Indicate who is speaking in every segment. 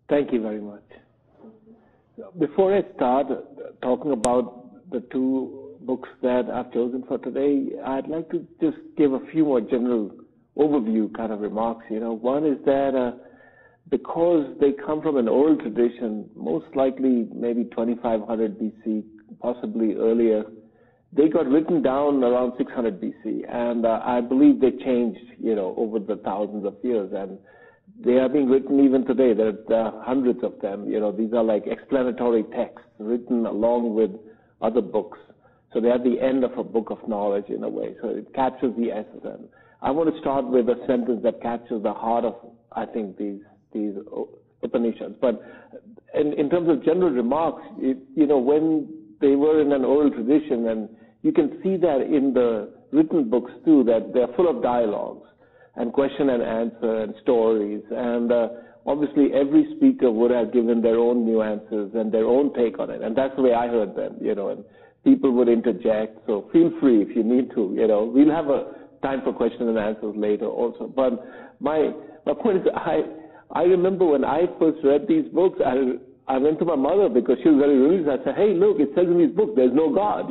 Speaker 1: Thank you very much. Before I start talking about the two books that I've chosen for today, I'd like to just give a few more general overview kind of remarks. One is that because they come from an oral tradition, most likely maybe 2500 BC, possibly earlier, they got written down around 600 BC, and I believe they changed, over the thousands of years, and they are being written even today. There are hundreds of them. These are like explanatory texts written along with other books. So they are the end of a book of knowledge in a way. So it captures the essence. And I want to start with a sentence that captures the heart of, I think, these Upanishads. But in terms of general remarks, when they were in an oral tradition, and you can see that in the written books too, that they're full of dialogues and question and answer and stories. And obviously every speaker would have given their own nuances and their own take on it. And that's the way I heard them, and people would interject. So feel free if you need to, We'll have a time for questions and answers later also. But my point is, I remember when I first read these books, I went to my mother because she was very religious. I said, hey, look, it says in these books there's no God,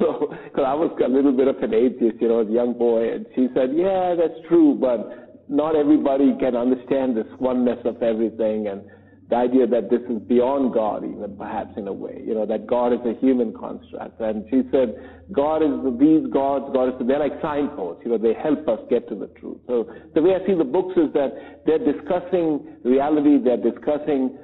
Speaker 1: So, because I was a little bit of an atheist, as a young boy. And she said, yeah, that's true, but not everybody can understand this oneness of everything, and the idea that this is beyond God even, perhaps in a way, that God is a human construct. And she said, God is these gods, they're like signposts, they help us get to the truth. So the way I see the books is that they're discussing reality, they're discussing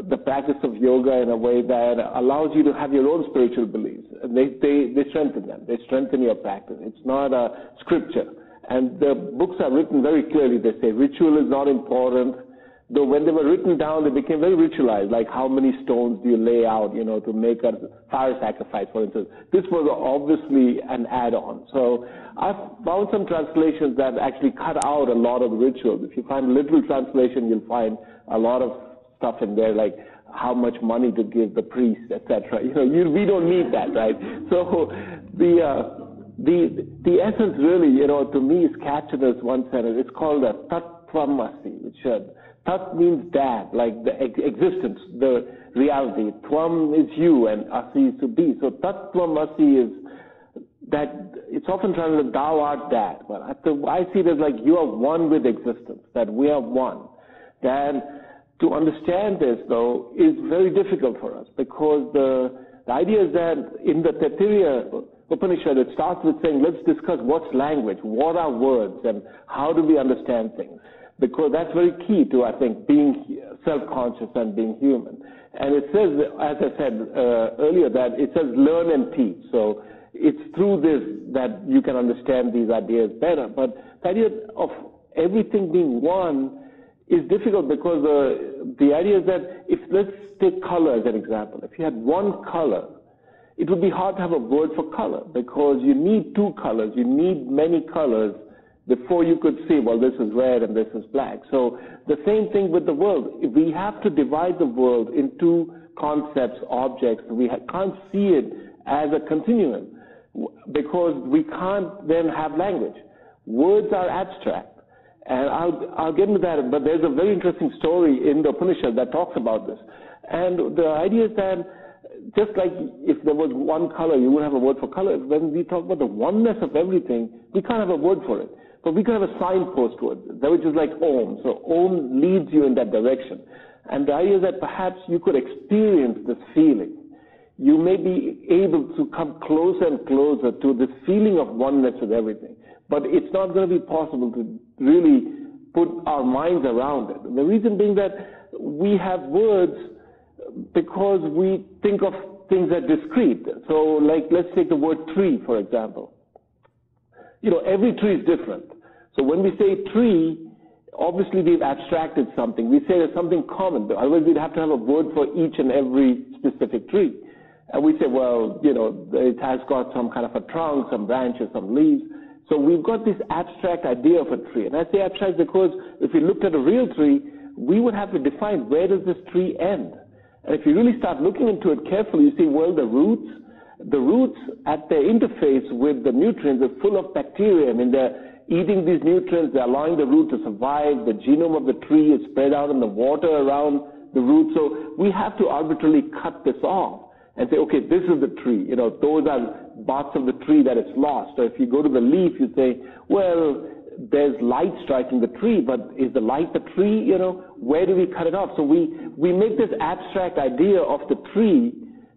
Speaker 1: the practice of yoga in a way that allows you to have your own spiritual beliefs. And they strengthen them. They strengthen your practice. It's not a scripture. And the books are written very clearly. They say ritual is not important. Though when they were written down, they became very ritualized, like how many stones do you lay out, to make a fire sacrifice, for instance. This was obviously an add-on. So I've found some translations that actually cut out a lot of rituals. If you find a literal translation, you'll find a lot of stuff in there, like how much money to give the priest, etc. We don't need that, right? So the essence really, to me, is captured as one sentence. It's called a Tatvamasi, which Tat means that, like the existence, the reality. Tvam is you, and Asi is to be. So Tatvamasi is that. It's often translated, thou art that. But I see it as like you are one with existence, that we are one. That to understand this, though, is very difficult for us, because the idea is that in the Taittiriya Upanishad, it starts with saying, let's discuss what's language, what are words, and how do we understand things. Because that's very key to, I think, being self-conscious and being human. And it says, as I said earlier, that it says learn and teach. So it's through this that you can understand these ideas better. But the idea of everything being one is difficult, because the idea is that let's take color as an example. If you had one color, it would be hard to have a word for color, because you need two colors, you need many colors before you could say, well, this is red and this is black. So the same thing with the world. We have to divide the world into concepts, objects. We can't see it as a continuum, because we can't then have language. Words are abstract. And I'll get into that, but there's a very interesting story in the Upanishad that talks about this. And the idea is that just like if there was one color, you would have a word for color. When we talk about the oneness of everything, we can't have a word for it. But we can have a signpost to it, which is like Om. So Om leads you in that direction. And the idea is that perhaps you could experience this feeling. You may be able to come closer and closer to this feeling of oneness with everything. But it's not going to be possible to really put our minds around it. The reason being that we have words because we think of things as discrete. So, like, let's take the word tree, for example. Every tree is different. So when we say tree, obviously we've abstracted something. We say there's something common. Otherwise, we'd have to have a word for each and every specific tree. And we say, well, it has got some kind of a trunk, some branches, some leaves. So we've got this abstract idea of a tree. And I say abstract because if we looked at a real tree, we would have to define where does this tree end. And if you really start looking into it carefully, you see, well, the roots at their interface with the nutrients are full of bacteria. I mean, eating these nutrients, they're allowing the root to survive, the genome of the tree is spread out in the water around the root. So we have to arbitrarily cut this off and say, okay, this is the tree. Those are parts of the tree that is lost. Or if you go to the leaf, you say, well, there's light striking the tree, but is the light the tree? Where do we cut it off? So we make this abstract idea of the tree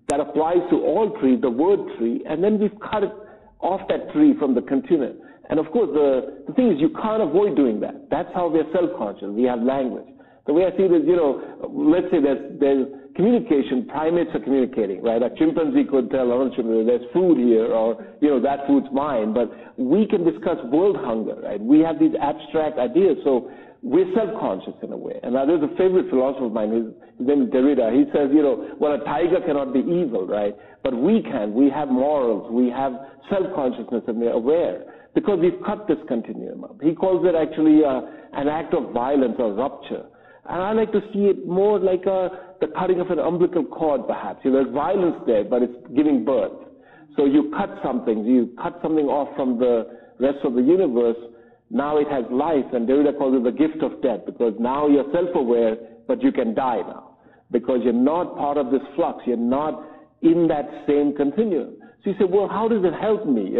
Speaker 1: that applies to all trees, the word tree, and then we've cut it off that tree from the continuum. And of course, the thing is, you can't avoid doing that. That's how we are self-conscious. We have language. The way I see it is, let's say there's communication. Primates are communicating, right? A chimpanzee could tell another chimpanzee, there's food here, or, that food's mine. But we can discuss world hunger, right? We have these abstract ideas. So we're self-conscious in a way. And there's a favorite philosopher of mine, his name is Derrida. He says, well, a tiger cannot be evil, right? But we can. We have morals. We have self-consciousness, and we're aware. Because we've cut this continuum up. He calls it actually an act of violence or rupture. And I like to see it more like the cutting of an umbilical cord, perhaps. There's violence there, but it's giving birth. So you cut something off from the rest of the universe. Now it has life, and Derrida calls it the gift of death, because now you're self-aware, but you can die now, because you're not part of this flux. You're not in that same continuum. So you say, well, how does it help me,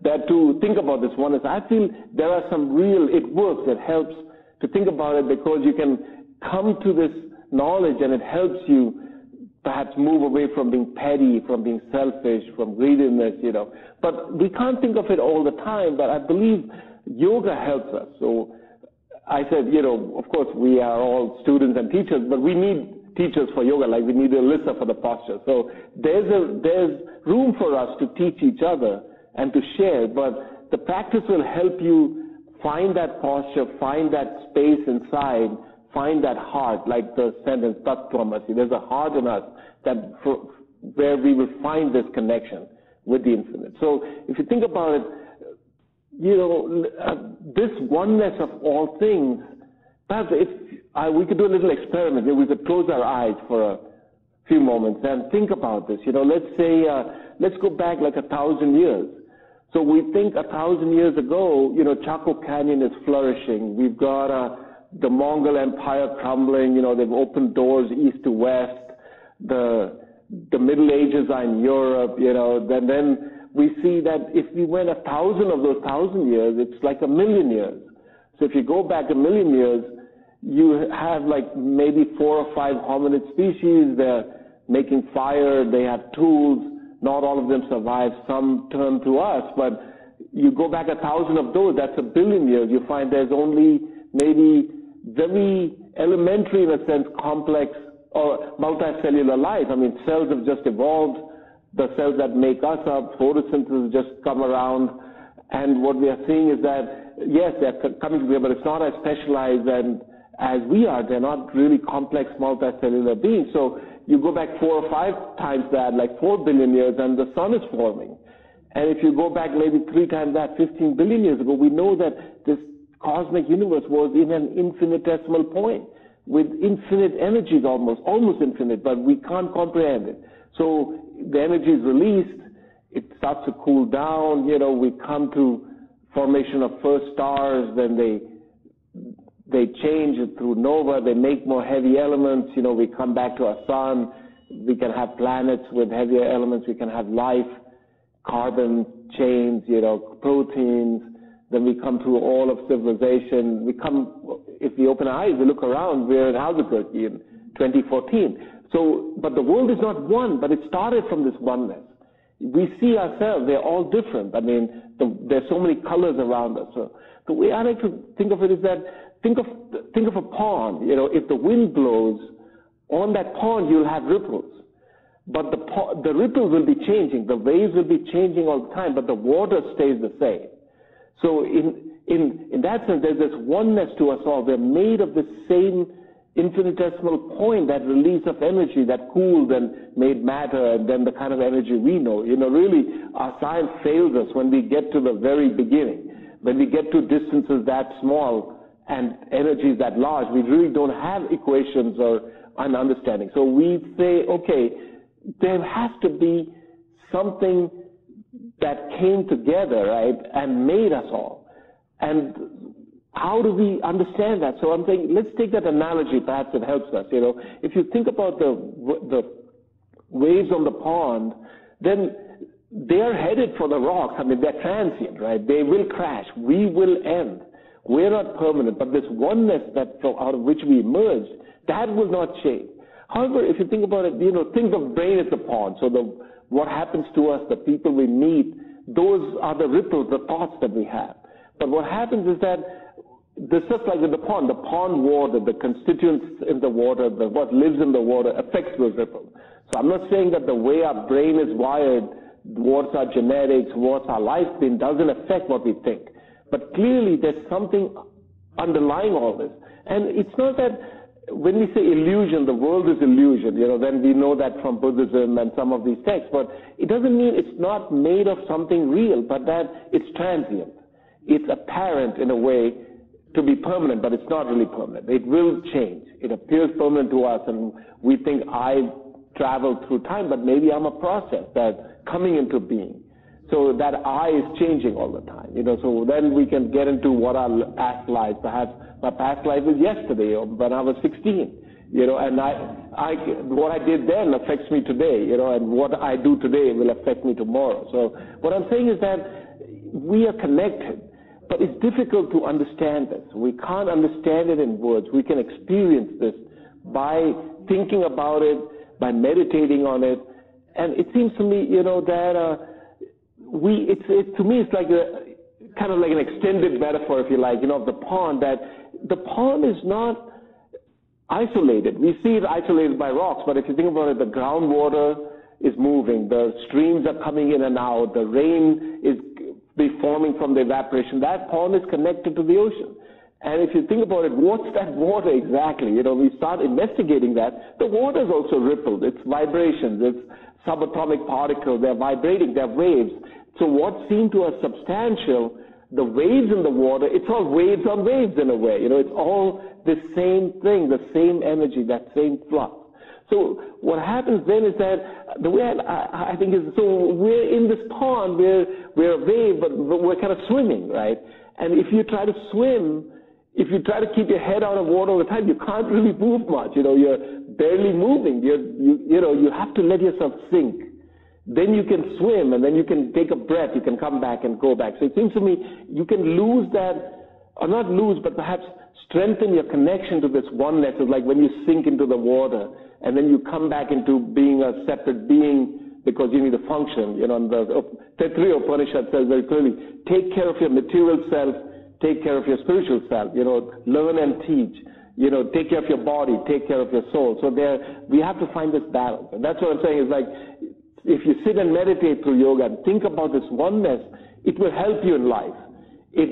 Speaker 1: that to think about this oneness? I feel there are it works, it helps to think about it, because you can come to this knowledge and it helps you perhaps move away from being petty, from being selfish, from greediness, But we can't think of it all the time, but I believe yoga helps us. So I said, of course we are all students and teachers, but we need teachers for yoga, like we need Alyssa for the posture. So there's room for us to teach each other and to share, but the practice will help you find that posture, find that space inside, find that heart, like the sentence, Tat Tvamasi. There's a heart in us where we will find this connection with the infinite. So if you think about it, this oneness of all things, perhaps we could do a little experiment. We could close our eyes for a few moments and think about this. Let's say, let's go back like 1,000 years. So we think 1,000 years ago, Chaco Canyon is flourishing. We've got the Mongol Empire crumbling. They've opened doors east to west. The Middle Ages are in Europe. Then we see that if we went 1,000 of those 1,000 years, it's like 1,000,000 years. So if you go back 1,000,000 years, you have like maybe 4 or 5 hominid species. They're making fire. They have tools. Not all of them survive. Some turn to us. But you go back 1,000 of those, that's 1,000,000,000 years. You find there's only maybe very elementary, in a sense, complex or multicellular life. I mean, cells have just evolved. The cells that make us up, photosynthesis just come around. And what we are seeing is that, yes, they're coming together, but it's not as specialized as we are. They're not really complex multicellular beings. So you go back 4 or 5 times that, like 4 billion years, and the sun is forming. And if you go back maybe 3 times that, 15 billion years ago, we know that this cosmic universe was in an infinitesimal point with infinite energies, almost infinite, but we can't comprehend it. So the energy is released, it starts to cool down, we come to formation of first stars, then they change it through nova, they make more heavy elements, we come back to our sun, we can have planets with heavier elements, we can have life, carbon chains, proteins, then we come through all of civilization. If we open our eyes, we look around, we're in Albuquerque in 2014. So, but the world is not one, but it started from this oneness. We see ourselves, they're all different. I mean, there's so many colors around us. So the way I like to think of it is that, think of a pond. If the wind blows, on that pond you'll have ripples. But the ripples will be changing, the waves will be changing all the time, but the water stays the same. So in that sense, there's this oneness to us all. We're made of the same infinitesimal point, that release of energy that cooled and made matter, and then the kind of energy we know. Really, our science fails us when we get to the very beginning. When we get to distances that small and energies that large, we really don't have equations or an understanding. So we say, okay, there has to be something that came together, right, and made us all. And how do we understand that? So I'm saying, let's take that analogy, perhaps it helps us. If you think about the waves on the pond, then they are headed for the rocks. I mean, they're transient, right? They will crash. We will end. We're not permanent, but this oneness out of which we emerged, that will not change. However, if you think about it, think of brain as the pond. So what happens to us, the people we meet, those are the ripples, the thoughts that we have. But what happens is that this is like with the pond water, the constituents in the water, what lives in the water affects those ripples. So I'm not saying that the way our brain is wired, what's our genetics, what's our life been, doesn't affect what we think. But clearly there's something underlying all this. And it's not that when we say illusion, the world is illusion, then we know that from Buddhism and some of these texts. But it doesn't mean it's not made of something real, but that it's transient. It's apparent in a way to be permanent, but it's not really permanent. It will change. It appears permanent to us, and we think I traveled through time, but maybe I'm a process that's coming into being. So that I is changing all the time. So then we can get into what our past life, perhaps my past life was yesterday or when I was 16. And what I did then affects me today, and what I do today will affect me tomorrow. So what I'm saying is that we are connected, but it's difficult to understand this. We can't understand it in words. We can experience this by thinking about it, by meditating on it. And it seems to me, that to me, it's like kind of like an extended metaphor, if you like, of the pond, that the pond is not isolated. We see it isolated by rocks, but if you think about it, the groundwater is moving, the streams are coming in and out, the rain is forming from the evaporation. That pond is connected to the ocean. And if you think about it, what's that water exactly? We start investigating that. The water is also rippled. It's vibrations. It's subatomic particles. They're vibrating. They're waves. So what seemed to us substantial, the waves in the water, it's all waves on waves in a way. It's all the same thing, the same energy, that same flux. So what happens then is that the way I think is, so we're in this pond, we're a wave, but we're kind of swimming, right? And if you try to swim, if you try to keep your head out of water all the time, you can't really move much. You're barely moving. You have to let yourself sink. Then you can swim, and then you can take a breath. You can come back and go back. So it seems to me you can lose that, or not lose, but perhaps strengthen your connection to this oneness. It's like when you sink into the water, and then you come back into being a separate being because you need to function. And the Taittiriya Upanishad says very clearly, take care of your material self, take care of your spiritual self, learn and teach, take care of your body, take care of your soul. So we have to find this balance. And that's what I'm saying is like, if you sit and meditate through yoga and think about this oneness, it will help you in life. It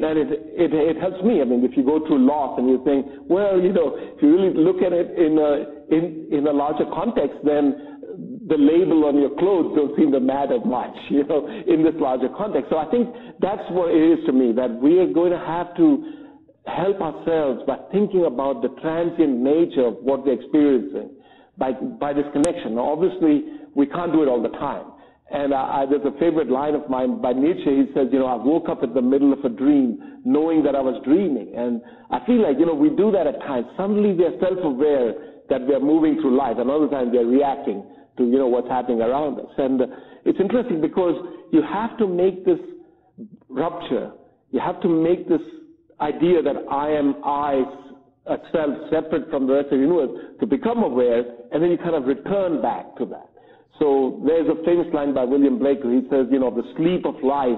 Speaker 1: helps me. I mean, if you go through loss and you think, well, if you really look at it in a larger context, then the label on your clothes don't seem to matter much, in this larger context. So I think that's what it is to me, that we are going to have to help ourselves by thinking about the transient nature of what we're experiencing by this connection. Now, obviously, we can't do it all the time. And there's a favorite line of mine by Nietzsche. He says, I woke up in the middle of a dream knowing that I was dreaming. And I feel like, we do that at times. Suddenly we are self-aware that we are moving through life, and other times we are reacting to, what's happening around us. And it's interesting because you have to make this rupture. You have to make this idea that I am a self separate from the rest of the universe to become aware, and then you kind of return back to that. So there's a famous line by William Blake where he says, the sleep of life,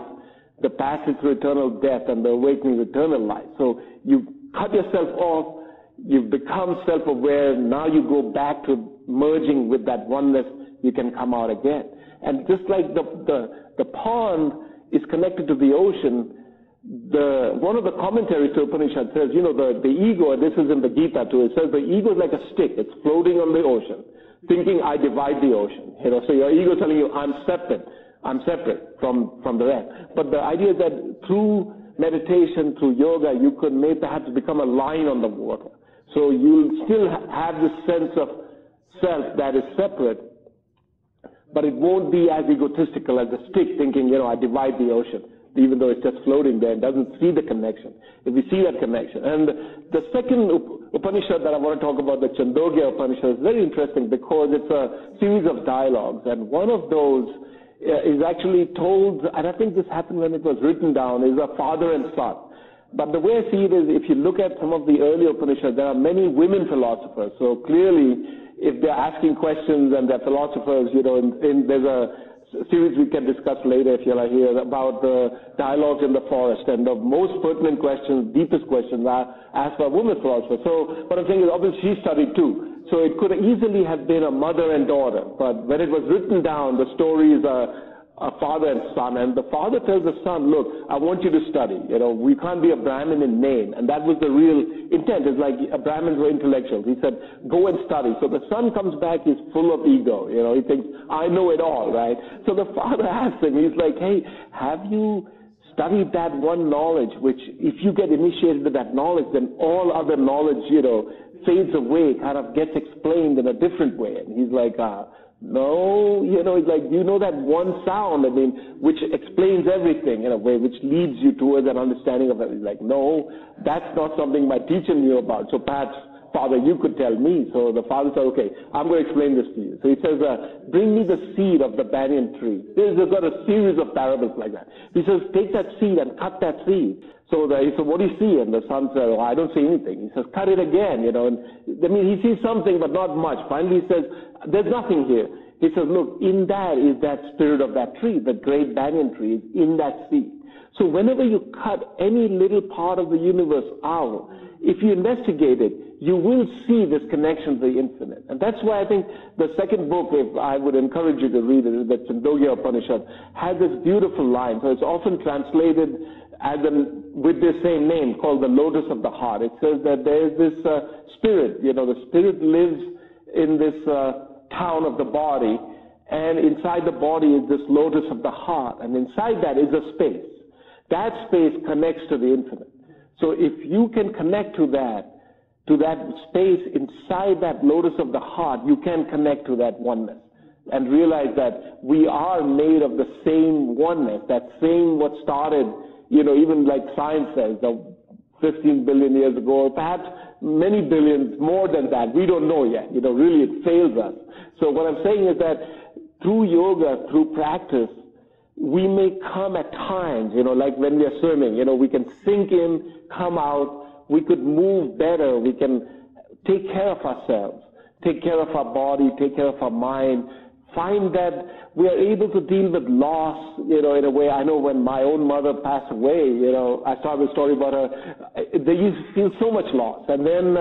Speaker 1: the passage through eternal death, and the awakening of eternal life. So you cut yourself off, you've become self-aware, now you go back to merging with that oneness, you can come out again. And just like the pond is connected to the ocean, one of the commentaries to Upanishad says, the ego, and this is in the Gita too, it says the ego is like a stick, it's floating on the ocean, thinking I divide the ocean. So your ego is telling you I'm separate from the rest. But the idea is that through meditation, through yoga, you could perhaps become a line on the water. So you'll still have this sense of self that is separate, but it won't be as egotistical as a stick thinking, I divide the ocean. even though it's just floating there, doesn't see the connection. If we see that connection. And the second Upanishad that I want to talk about, the Chandogya Upanishad, is very interesting because it's a series of dialogues. And one of those is actually told, and I think this happened when it was written down, is a father and son. But the way I see it is, if you look at some of the early Upanishads, there are many women philosophers. So clearly, if they're asking questions and they're philosophers, there's a series we can discuss later if you're here about the dialogues in the forest, and the most pertinent questions, deepest questions are asked by women philosophers. So what I'm saying is, obviously she studied too. So it could easily have been a mother and daughter. But when it was written down, the stories are a father and son, and the father tells the son, look, I want you to study. We can't be a Brahmin in name. And that was the real intent. It's like Brahmins were intellectuals. He said, go and study. So the son comes back, he's full of ego. He thinks, I know it all, right? So the father asks him, he's like, hey, have you studied that one knowledge, which if you get initiated to that knowledge, then all other knowledge, fades away, kind of gets explained in a different way. And he's like, no, it's like, you know that one sound, which explains everything in a way, which leads you towards an understanding of it. He's like, no, that's not something my teacher knew about. So perhaps, Father, you could tell me. So the father said, okay, I'm going to explain this to you. So he says, bring me the seed of the banyan tree. There's got a series of parables like that. He says, take that seed and cut that seed. So he said, what do you see? And the son said, I don't see anything. He says, cut it again, And he sees something, but not much. Finally, he says, there's nothing here. He says, look, in that is that spirit of that tree, the great banyan tree is in that seed. So whenever you cut any little part of the universe out, if you investigate it, you will see this connection to the infinite. And that's why I think the second book, if I would encourage you to read it, the Chandogya Upanishad, has this beautiful line. So it's often translated with the same name, called the Lotus of the Heart. It says that there is this spirit, the spirit lives in this town of the body, and inside the body is this lotus of the heart, and inside that is a space. That space connects to the infinite. So if you can connect to that space inside that lotus of the heart, you can connect to that oneness and realize that we are made of the same oneness, that same what started, even like science says, 15 billion years ago, or perhaps many billions, more than that. We don't know yet. Really it fails us. So what I'm saying is that through yoga, through practice, we may come at times, like when we are swimming, we can sink in, come out, we could move better, we can take care of ourselves, take care of our body, take care of our mind, find that we are able to deal with loss, in a way. I know when my own mother passed away, I saw the story about her, they used to feel so much loss. And then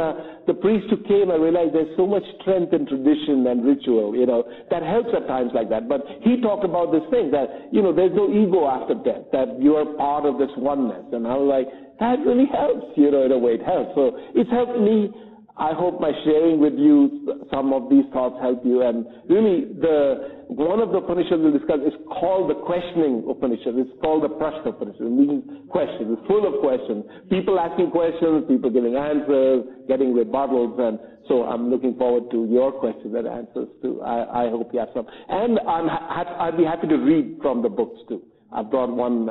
Speaker 1: the priest who came, I realized there's so much strength in tradition and ritual, that helps at times like that. But he talked about this thing that, there's no ego after death, that you are part of this oneness. And I was like, that really helps, in a way it helps. So it's helped me. I hope by sharing with you some of these thoughts help you. And really, one of the Upanishads we'll discuss is called the Questioning Upanishad. It's called the Prashna Upanishad. It means questions. It's full of questions. People asking questions, people giving answers, getting rebuttals. And so I'm looking forward to your questions and answers too. I hope you have some. And I'd be happy to read from the books too. I've brought one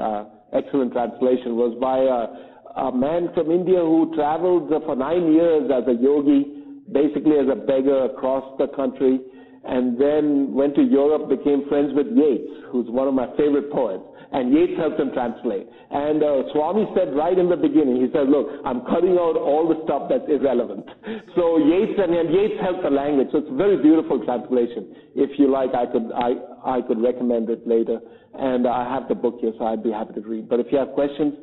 Speaker 1: excellent translation. It was by a man from India who traveled for 9 years as a yogi, basically as a beggar across the country, and then went to Europe, became friends with Yeats, who's one of my favorite poets, and Yeats helped him translate. And Swami said right in the beginning, he said, look, I'm cutting out all the stuff that's irrelevant. So Yeats helped the language, so it's a very beautiful translation. If you like, I could recommend it later. And I have the book here, so I'd be happy to read. But if you have questions,